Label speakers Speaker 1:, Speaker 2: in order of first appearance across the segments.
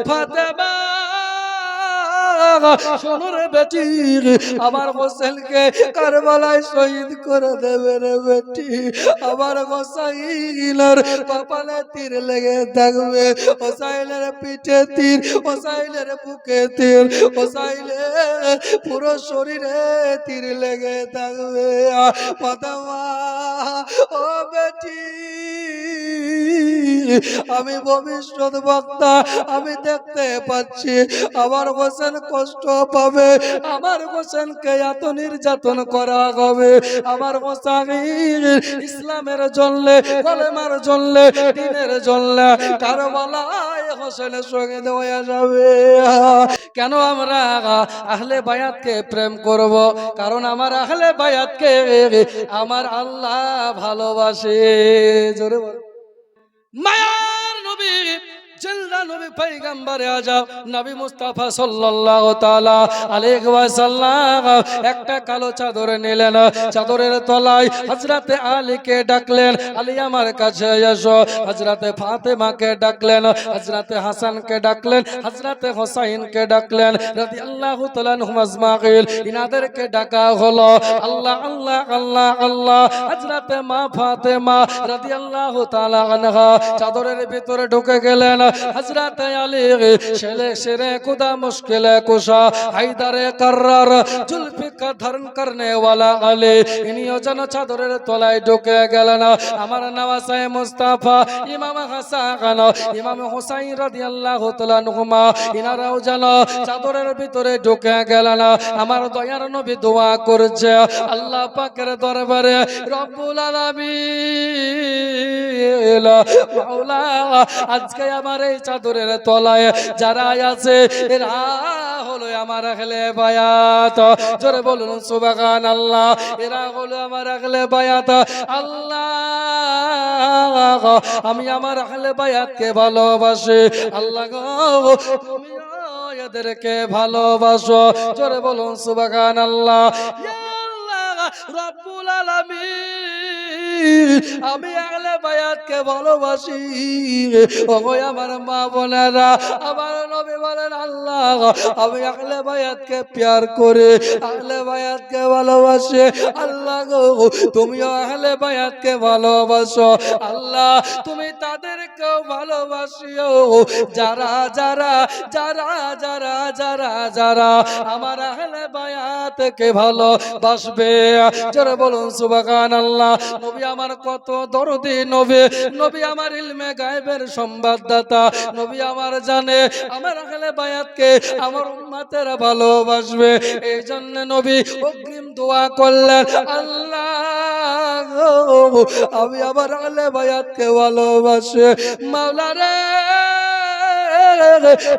Speaker 1: ফাতেমা শোনো রে বেটি, আমার হোসেনকে কারবালায় শহীদ করে দেবে রে বেটি। আমার হোসাইনের কপালে তীর লেগে থাকবে, হোসাইনের পিঠে তীর, হোসাইনের বুকে তীর, হোসাইনের পুরো শরীরে তীর লেগে থাকবে। ফাতেমা ও বেটি, আমি ভবিষ্যৎ বক্তা, আমি দেখতে পাচ্ছি আমার হোসেন কষ্ট পাবে, আমার হোসেনকে এত নির্যাতন করা হবে, আমার হোসেন ইসলামের জন্য, কলেমার জন্য, দ্বীনের জন্য কারবালায় হোসেনের সঙ্গে দেওয়া যাবে। কেন আমরা আহলে বায়াতকে প্রেম করব? কারণ আমার আহলে বায়াতকে আমার আল্লাহ ভালোবাসে। জোরে বল। মায়ার নবী জিন্দা নবী পয়গম্বরে আজম নবী মুস্তাফা সাল্লাল্লাহু তাআলা আলাইহি ওয়াসাল্লাম একটা কালো চাদর নিলেন, চাদরের তলায় হযরতে আলীকে ডাকলেন, আলী আমার কাছে এসো। হযরতে ফাতেমাকে ডাকলেন, হযরতে হাসানকে ডাকলেন, হযরতে হুসাইনকে ডাকলেন রাদিয়াল্লাহু তাআলা আনহুম আজমাইন। ইনাদেরকে ডাকা হলো। আল্লাহ আল্লাহ আল্লাহ আল্লাহ। হযরতে মা ফাতেমা রাদিয়াল্লাহু তাআলা আনহা চাদরের ভিতরে ঢুকে গেলেন। হযরত আলী শেরে খুদা মুশকিলে কুশা হায়দারে কর্রার জুলফিকার ধারণ করনে वाला আলী, ইনিও যেন চাদরের তলায় ঢুকে গেলেন। আমার নওয়াসে মুস্তাফা ইমাম হাসান ইমাম হুসাইন রাদিয়াল্লাহু তাআলা আনহুমা ইনারাও যেন চাদরের ভিতরে ঢুকে গেলেন। আমার দয়ার নবী দোয়া করছে আল্লাহ পাকের দরবারে, রব্বুল আলামিন মাওলা, আজকে আমার এই চাদরের তলায় যারা আছে এরা হলো আমার আহলে বায়াত। জোরে বলুন সুবহানাল্লাহ। এরা হলো আমার আহলে বায়াত। আল্লাহ, আমি আমার আহলে বায়াতকে ভালোবাসি। আল্লাহ গো, তুমি এদেরকে ভালোবাসো। জোরে বলুন সুবহানাল্লাহ। ইয়া আল্লাহ রব্বুল আলামিন, আমি আহলে বায়াতকে ভালোবাসি। ওগো আমার মা বোনেরা, আমার নবী বলেন আল্লাহ আমি আহলে বায়াতকে প্যার করে আহলে বায়াতকে ভালোবাসি। আল্লাহ গো, তুমিও আহলে বায়াতকে ভালোবাসো। আল্লাহ তুমি তাদেরকেও ভালোবাসিও যারা যারা যারা যারা যারা যারা আমার আহলে বায়াতকে ভালোবাসবে। জোরে বলুন সুবহানাল্লাহ। নবী আমার কত দরদি নবী, নবী আমার ইলমে গায়বের সংবাদদাতা, নবী আমার জানে আমার আহলে বায়াতকে আমার উম্মতেরা ভালোবাসবে। এই জন্য নবী অগ্রিম দোয়া করলেন, আল্লাহ আমি আমার আহলে বায়াতকে ভালোবাসি। মাওলা রে,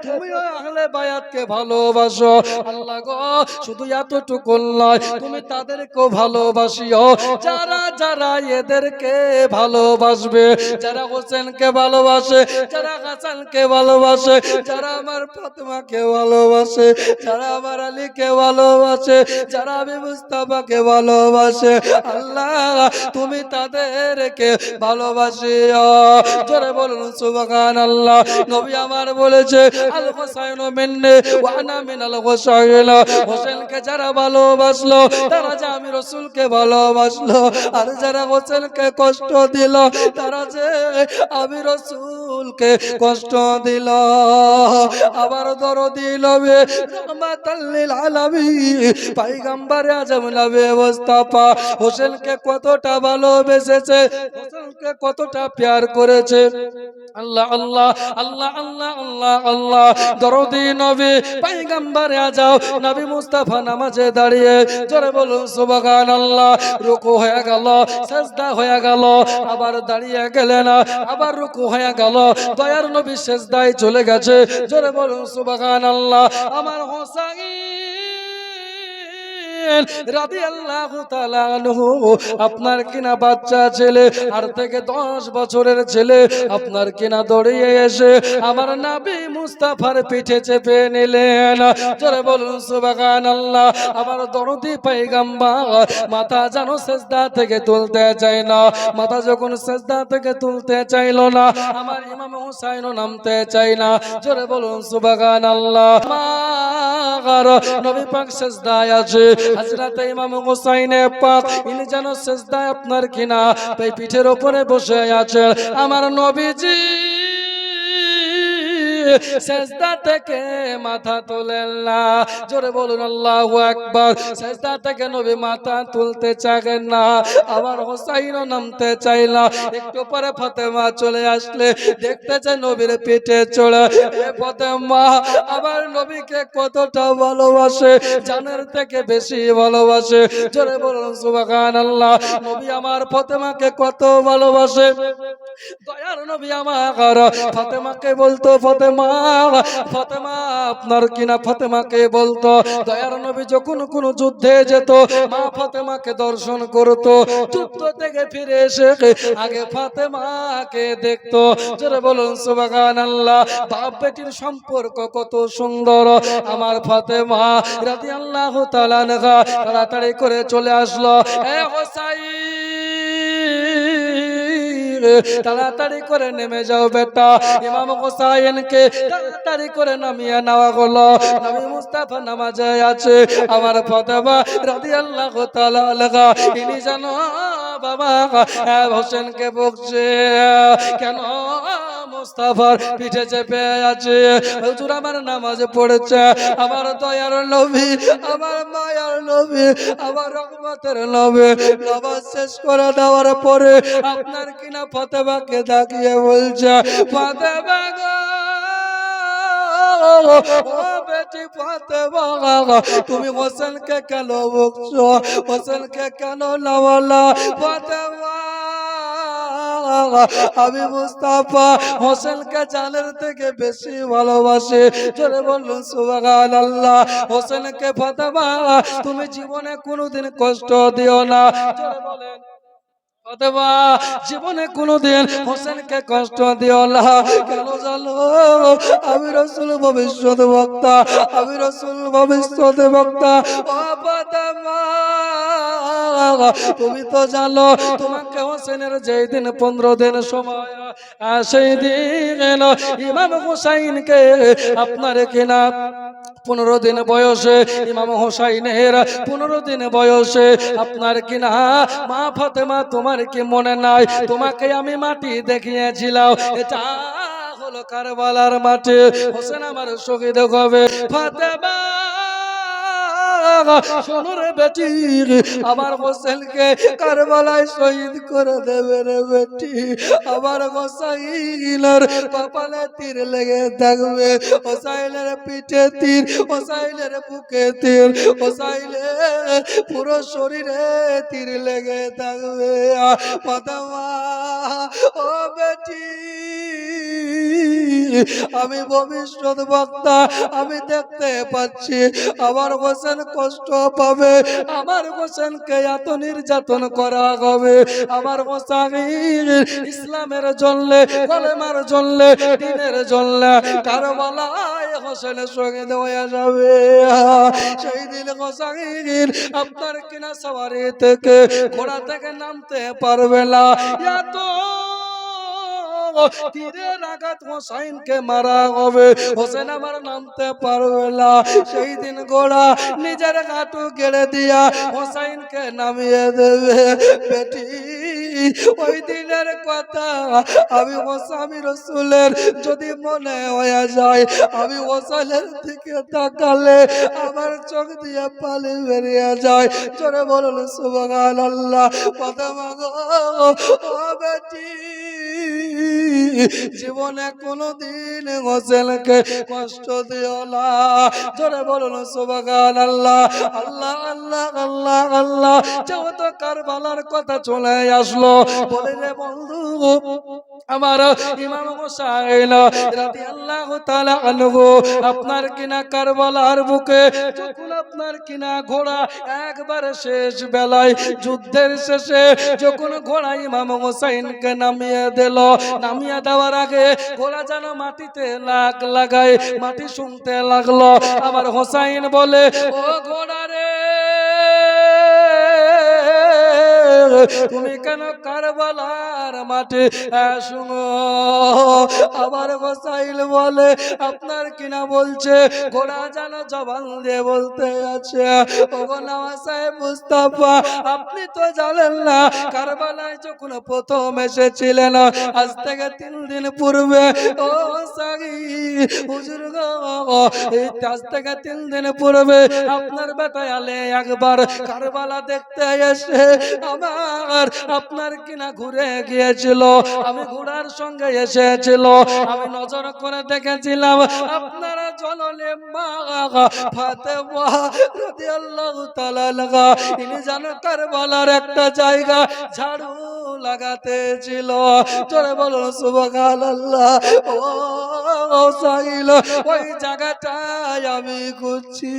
Speaker 1: তুমি আহলে বায়াতকে ভালোবাসো। আল্লাহ গো, শুধু এতটুকু নয়, তুমি তাদেরকেও ভালোবাসিও যারা যারা এদেরকে ভালোবাসবে। যারা হোসেনকে ভালোবাসে, যারা হাসানকে ভালোবাসে, যারা আমার ফাতেমাকে ভালোবাসে, যারা আমার আলীকে ভালোবাসে, যারা আমি মুস্তাফাকে ভালোবাসে, আল্লাহ তুমি তাদেরকে ভালোবাসিও। জোরে বলুন সুবহানাল্লাহ। নবী আমার বলেছে আল হুসাইন মিন্নি ওয়া আনা মিনাল হুসাইন। হোসেনকে যারা ভালোবাসলো তারা যে আমি রাসূলকে ভালোবাসলো, আর যারা হোসেনকে কষ্ট দিল তারা যে আমি রাসূলকে কষ্ট দিল। আবার দরদি নবী রাহমাতাল লিল আলামিন পয়গম্বরে আজম নবী মুস্তাফা হোসেনকে কতটা ভালোবেসেছে, হোসেনকে কতটা প্যার করেছে। আল্লাহ আল্লাহ আল্লাহ আল্লাহ আল্লাহ আল্লাহ। দরদি নবী পয়গম্বরে আজম নবী মুস্তাফা নামাজে দাঁড়িয়ে জোরে বলুন সুবহানাল্লাহ। রুকু হয়ে গেল, সিজদা হয়ে গেল, আবার দাঁড়িয়ে গেলেন, আবার রুকু হয়ে গেল, দয়ার নবী সিজদায় চলে গেছে। জোরে বলুন সুবহানাল্লাহ। আমার হোসাইন রাদিয়াল্লাহু তাআলা আনহু আপনার কিনা বাচ্চা ছেলে আর থেকে 10 বছরের ছেলে আপনার কিনা দৌড়িয়ে এসে আমার নবী মুস্তাফার পিঠে চেপে নিলেন। জোরে বলুন সুবহানাল্লাহ। আমার দরদি পয়গম্বর মাথা যেন সিজদা থেকে তুলতে চায় না। মাথা যখন সিজদা থেকে তুলতে চাইলো না, আমার ইমাম হুসাইনও নামতে চায় না। জোরে বলুন সুবহানাল্লাহ। আমার নবী পাক সিজদায় আছে, হযরত ইমাম হুসাইন পাক ইনি যেন সিজদায় আপনার কিনা পিঠের উপরে বসে আছে। আমার নবীজি সিজদা থেকে মাথা তোলেন না। জোরে বলুন আল্লাহু আকবার। সিজদা থেকে নবী মাথা তুলতে চাইলেন না, আমার হুসাইনও নামতে চাইল না। একটু পরে ফাতেমা চলে আসলে দেখতে চায় নবীর পিঠে চড়ে। এ ফাতেমা আমার নবীকে কতটা ভালোবাসে, জানের থেকে বেশি ভালোবাসে। জোরে বলুন সুবহানাল্লাহ। নবী আমার ফাতেমাকে কত ভালোবাসে। দয়ার নবী আমার ফাতেমাকে বলতো ফাতেমা, ফাতেমা আপনার কিনা ফাতেমাকে বলতো। দয়ার নবী যখন কোন যুদ্ধে যেত মা ফাতেমাকে দর্শন করত। যুদ্ধ থেকে ফিরে এসে আগে ফাতেমাকে দেখতো। জোরে বলুন সুবহানাল্লাহ। বাপ বেটির সম্পর্ক কত সুন্দর। আমার ফাতেমা রাদিয়াল্লাহু তাআলা আনহা তাড়াতাড়ি করে চলে আসলো। এ হোসাইন তাড়াতাড়ি করে নেমে যাও বেটা। ইমাম হুসাইনকে তাড়াতাড়ি করে নামিয়ে নেওয়া হলো। নবী মুস্তাফা নামাজে আছে। আমার ফাতেমা রাদিয়াল্লাহু তাআলা আনহা ইনি জানো বাবা হোসেনকে বকছে, কেন মুস্তাফার পিঠে চেপে আছে? হুজুর আমার নামাজ পড়েছে। আমার দয়ার নবী, আমার মায়ার নবী, আমার রহমতের নবী নামাজ শেষ করে দেওয়ার পরে আপনার কিনা ফাতেমাকে ডাকিয়ে বলছে, ফাতেমা গো, ও বেটি ফাতেমা, তুমি হোসেনকে কেন বকছো? হোসেনকে কেন নামালা? ফাতেমা আমি মুস্তাফা হোসেনকে জানের থেকে বেশি ভালোবাসি। চলে বলুন সুবহানাল্লাহ। হোসেনকে ফাতেমা তুমি জীবনে কোনোদিন কষ্ট দিও না। চলে বলেন ফাতেমা জীবনে কোনোদিন হোসেনকে কষ্ট দিও না। কেন জানো? আমি রাসূল ভবিষ্যৎ বক্তা, আমি রাসূল ভবিষ্যৎ বক্তা। ও ফাতেমা তুমি তো জানো তোমাকে হোসেনের যেই দিন 15 দিন সময়, সেই দিন ইমাম হুসাইনকে আপনার কিনা 15 দিন বয়সে, ইমাম হুসাইনের 15 দিন বয়সে আপনার কিনা মা ফাতেমা তোমার কি মনে নাই তোমাকে আমি মাটি দেখিয়েছিলাম? এটা হলো কারবালার মাটি। হোসেন আমার শহীদ হবে। ফাতেমা শোনো রে বেটি, আমার হোসেনকে কারবালায় শহীদ করে দেবে রে বেটি। আমার হোসাইনের কপালে তীর লেগে থাকবে, হোসাইনের পিঠে তীর, হোসাইনের বুকে তীর, হোসাইনের পুরো শরীরে তীর লেগে থাকবে। ফাতেমা ও বেটি, আমি ভবিষ্যৎ বক্তা, আমি দেখতে পাচ্ছি আমার হোসেন কষ্ট পাবে, আমার হোসেনকে এত নির্যাতন করা হবে। আমার হোসাইন ইসলামের জন্য, কলেমার জন্য, দ্বীনের জন্য কারবালায় হোসেনের শহীদ হয়ে যাবে। সেই দিন হোসাইন আপনার কিনা সওয়ারি থেকে, ঘোড়া থেকে নামতে পারবে না। এত তীরের আঘাত হোসাইনকে মারা হবে, হোসেন আমার নামতে পারবে না। সেই দিন ঘোড়া নিজের হাঁটু গেড়ে দিয়া হোসাইনকে নামিয়ে দেবে। বেটি ওই দিনের কথা আমি হোসামি রসুলের যদি মনে হয়ে যায়, আমি হোসেনের দিকে তাকালে আমার চোখ দিয়ে পানি বেরিয়ে যায়। জোরে বলুন সুবহানাল্লাহ। ফাতেমা গো, ও বেটি, জীবনে কোনোদিন হোসেনকে কষ্ট দিও না। জোরে বলুন সুবহানাল্লাহ। আল্লাহ আল্লাহ আল্লাহ আল্লাহ। যেহেতু কারবালার কথা চলে আসলো, বলে রে বন্ধু আমার ইমাম হুসাইন রাদিয়াল্লাহু তাআলা আনহু আপনার কিনা কারবালার বুকে যখন আপনার কিনা ঘোড়া একবার শেষ বেলায় যুদ্ধের শেষে যখন ঘোড়া ইমাম হুসাইনকে নামিয়ে দিল, নামিয়ে দেওয়ার আগে ঘোড়া যেন মাটিতে লাগায় মাটি শুনতে লাগলো। আমার হুসাইন বলে, ও ঘোড়া রে, তুমি কেন কারবালার মাঠে শুনো? আবার হুসাইন বলে, আপনার কিনা বলছে ঘোড়া যেন জবান দিয়ে বলতে আছে, ওগো নওয়াজ সাহেব মুস্তাফা, আপনি তো জানেন না কারবালায় যখন প্রথম এসেছিলেন আজ থেকে 3 দিন পূর্বে, ও সাগি হুজুর গো, আজ থেকে 3 দিন পূর্বে আপনার বেটা আলে একবার কারবালা দেখতে এসে আমার আপনার কিনা ঘুরে গিয়েছিল। আমি ঘোড়ার সঙ্গে এসেছিল, আমি নজর করে দেখেছিলাম আপনারা জনলে মা ফাতেমা রাদিয়াল্লাহু তাআলা লাগা ইনি জানো কারবালার একটা জায়গা ঝাড়ু লাগাতে ছিল। জোরে বলো সুবহানাল্লাহ। ও সাইল, ওই জায়গাটায় আমি খুঁজছি।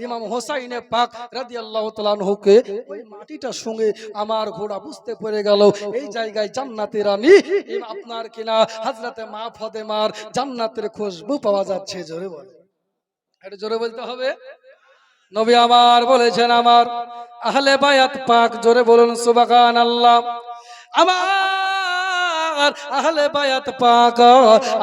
Speaker 1: ইমাম হোসাইনে পাক রাদিয়াল্লাহু তাআলা আনহুকে ওই মাটিটা সঙ্গে আমার ঘোড়া বুঝতে পেরে গেল এই জায়গায় জান্নাতের রানী আপনার কিনা হযরতে মা ফাতেমার জান্নাতের খুশবু পাওয়া যাচ্ছে। জোরে বলে, এটা জোরে বলতে হবে। নবী আমার বলেছেন, আমার আহলে বায়াত পাক, জোরে বলুন সুবহানাল্লাহ। আমার আহলে বায়াত পাক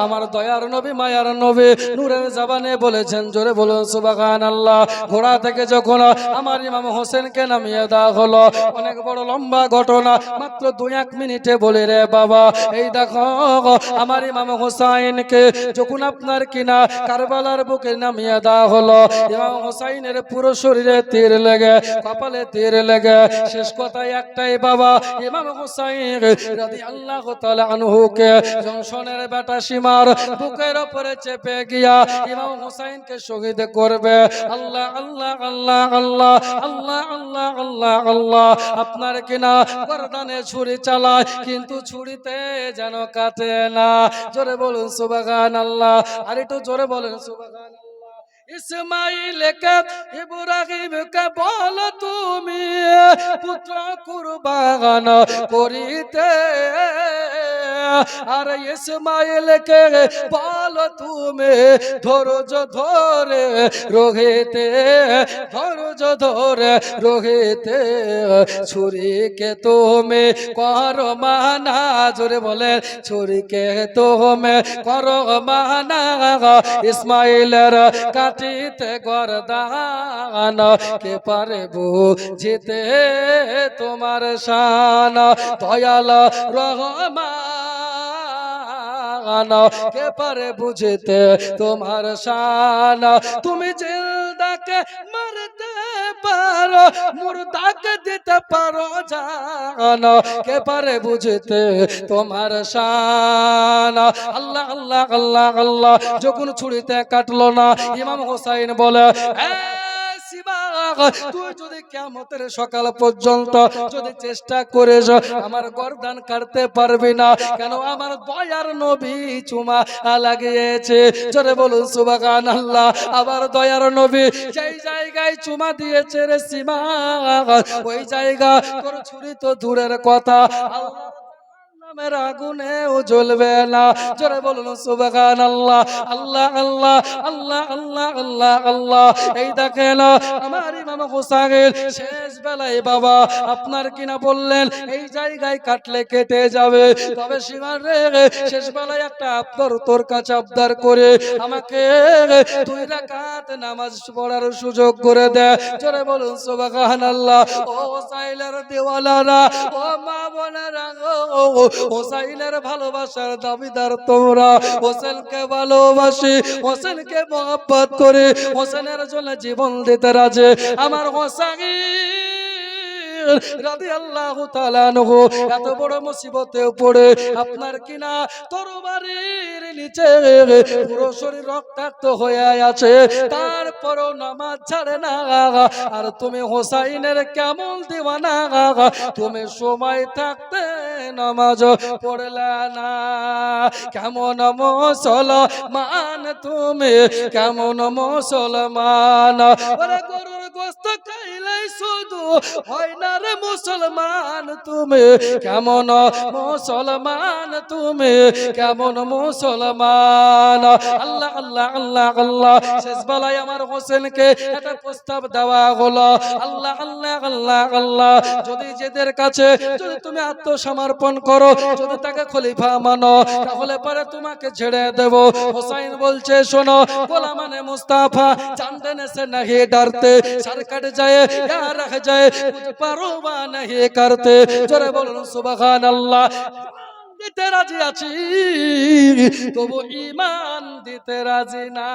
Speaker 1: আমার দয়ার নবী মায়ার নবী নূরের জবানে বলেছেন, জোরে বলুন সুবহানাল্লাহ। ঘোড়া থেকে যখন আমার ইমাম হোসেনকে নামিয়ে দেওয়া হলো, অনেক বড় লম্বা ঘটনা, মাত্র 2-1 মিনিটে বলে রে বাবা, এই দেখো আমার ইমাম হোসাইনকে যখন আপনার কিনা কারবালার বুকে নামিয়ে দেওয়া হলো, ইমাম হোসাইনের পুরো শরীরে তীর লেগে, কপালে তীর লেগে, শেষ কথাই একটাই বাবা, ইমাম হোসাইন রাদিয়াল্লাহু তাআলা আনহুকে জনসনের বেটা সীমার বুকের উপরে চেপে গিয়া ইমাম হোসাইনকে শহীদ করবে। আল্লাহ আল্লাহ আল্লাহ আল্লাহ আল্লাহ আল্লাহ আল্লাহ আল্লাহ। আপনার কিনা গর্দানে ছুরি চালায় কিন্তু ছুরিতে যেন কাটে না। জোরে বলুন সুবহানাল্লাহ, আর একটু জোরে বলেন সুবহানাল্লাহ। ইসমাইলকে ইব্রাহিমকে বল তুমি পুত্র কুরবান করিতে, আর ইসমাইলকে বল তুমি ধৈর্য ধরে রহিতে, ধৈর্য ধরে রহিতে, ছুরিকে তুমি করো মানা। জোরে বলে, ছুরিকে তুমি করো মানা, ইসমাইলের কাটিতে গর্দান কে পারে বুঝিতে তোমার শান, দয়াল রহমান কে পারে বুঝিতে তোমার শান। তুমি জিন্দাকে মারতে পারো, মুর্দাকে দিতে পারো জান, কে পারে বুঝিতে তোমার শান। আল্লাহ আল্লাহ আল্লাহ আল্লাহ। যখন ছুরিতে কাটলো না, ইমাম হোসাইন বলে, তুই যদি কিয়ামতের সকাল পর্যন্ত যদি চেষ্টা করিস আমার গর্দান কাটতে পারবি না, কেন আমার দয়ার নবী চুমা লাগিয়েছে। জোরে বলুন সুবহানাল্লাহ। আবার দয়ার নবী যেই জায়গায় চুমা দিয়েছে রে সীমা, ওই জায়গা তোর ছুরি তো দূরের কথা, আল্লাহ নামের আগুনেও জ্বলবে না। জোরে বলুন সুবহানাল্লাহ। আল্লাহ আল্লাহ আল্লাহ আল্লাহ আল্লাহ আল্লাহ। এই দেখেন আমার ইমাম হোসাইন শেষ বেলায় বাবা আপনার কিনা বললেন এই জায়গায় কাটলে কেটে যাবে, তবে সীমার রে শেষ বেলায় একটা আপনার তোর কাছে আবদার করে আমাকে 2 রাকাত নামাজ পড়ার সুযোগ করে দে। জোরে বলুন সুবহানাল্লাহ। ও হোসাইনের দেওয়ালারা, ও মা বোনেরা, হোসাইনের ভালোবাসার দাবিদার তোমরা, হোসেনকে ভালোবাসি, হোসেনকে মহব্বত করে হোসেনের জন্য জীবন দিতে রাজি আমার হোসাইন রাদিয়াল্লাহু তাআলা আনহু এত বড় মুসিবতে পড়ে আপনার কিনা তরবারির নিচে পুরো শরীর রক্তাক্ত হয়ে আছে, তারপরও নামাজ ছাড়ে না। আর তুমি হোসাইনের কেমন দিওয়ানা, তুমি সময় থাকতে নামাজ পড়লা না। কেমন মুসলমান তুমি, কেমন মুসলমান? ওরে গরুর গোশত খাইলেই শুধু হয় না রে মুসলমান তুমি, কেমন মুসলমান তুমি, কেমন মুসলমান? আল্লাহ আল্লাহ আল্লাহ আল্লাহ। শেষ বেলায় আমার হোসেনকে একটা প্রস্তাব দেওয়া হলো। আল্লাহ আল্লাহ আল্লাহ আল্লাহ। যদি যেদের কাছে যদি তুমি আত্মসমর্পণ করো, যদি তাকে খলিফা মানো, তাহলে পরে তোমাকে ছেড়ে দেব। হোসাইন বলছে শোনো, গোলামানে মুস্তাফা জান দেনে সে नहीं डरते, सर कट जाए या रह जाए कुछ परवाह नहीं करते। জোরে বলুন সুবহানাল্লাহ। দিতে রাজি আছি, তবু ঈমান দিতে রাজি না।